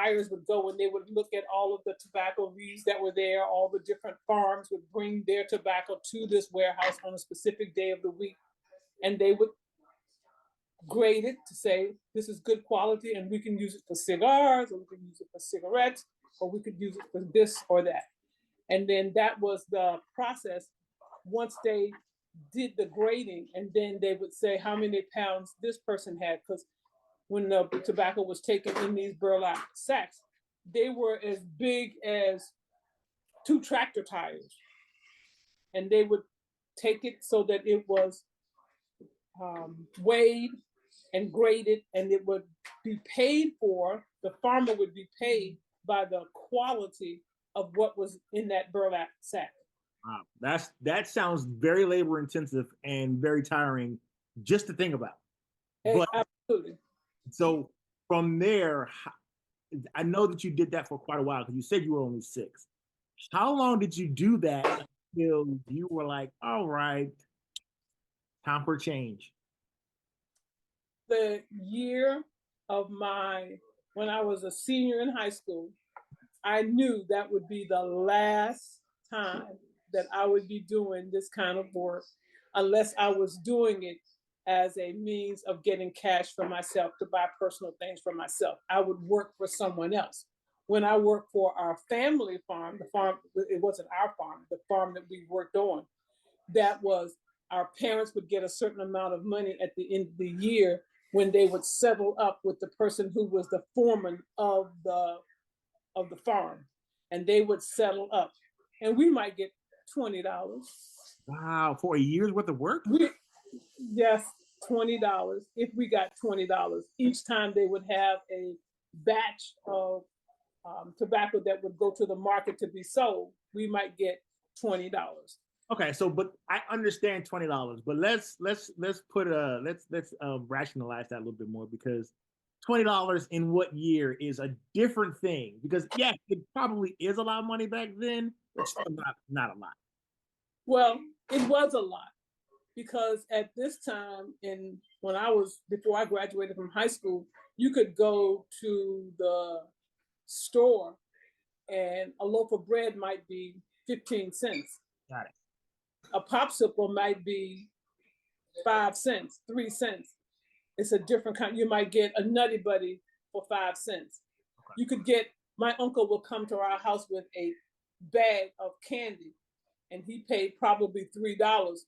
buyers would go and they would look at all of the tobacco leaves that were there. All the different farms would bring their tobacco to this warehouse on a specific day of the week, and they would grade it to say this is good quality and we can use it for cigars, or we can use it for cigarettes, or we could use it for this or that. And then that was the process. Once they did the grading, and then they would say how many pounds this person had, because when the tobacco was taken in these burlap sacks, they were as big as 2 tractor tires. And they would take it so that it was weighed and graded, and it would be paid for. The farmer would be paid by the quality of what was in that burlap sack. Wow, that sounds very labor intensive and very tiring just to think about. But absolutely. So from there, I know that you did that for quite a while because you said you were only 6. How long did you do that until you were like, all right, time for change? The year of when I was a senior in high school, I knew that would be the last time that I would be doing this kind of work, unless I was doing it as a means of getting cash for myself to buy personal things for myself. I would work for someone else. When I worked for our family farm, it wasn't our farm, the farm that we worked on, that was, our parents would get a certain amount of money at the end of the year when they would settle up with the person who was the foreman of the farm, and they would settle up, and we might get $20. Wow, for a year's worth of work? Yes, $20. If we got $20 each time, they would have a batch of tobacco that would go to the market to be sold. We might get $20. Okay, so but I understand $20, but let's rationalize that a little bit more, because $20 in what year is a different thing. Because yeah, it probably is a lot of money back then, but still not a lot. Well, it was a lot, because at this time, before I graduated from high school, you could go to the store and a loaf of bread might be 15 cents. Got it. A popsicle might be 5 cents, 3 cents. It's a different kind. You might get a Nutty Buddy for 5 cents. Okay. You could get, my uncle will come to our house with a bag of candy, and he paid probably $3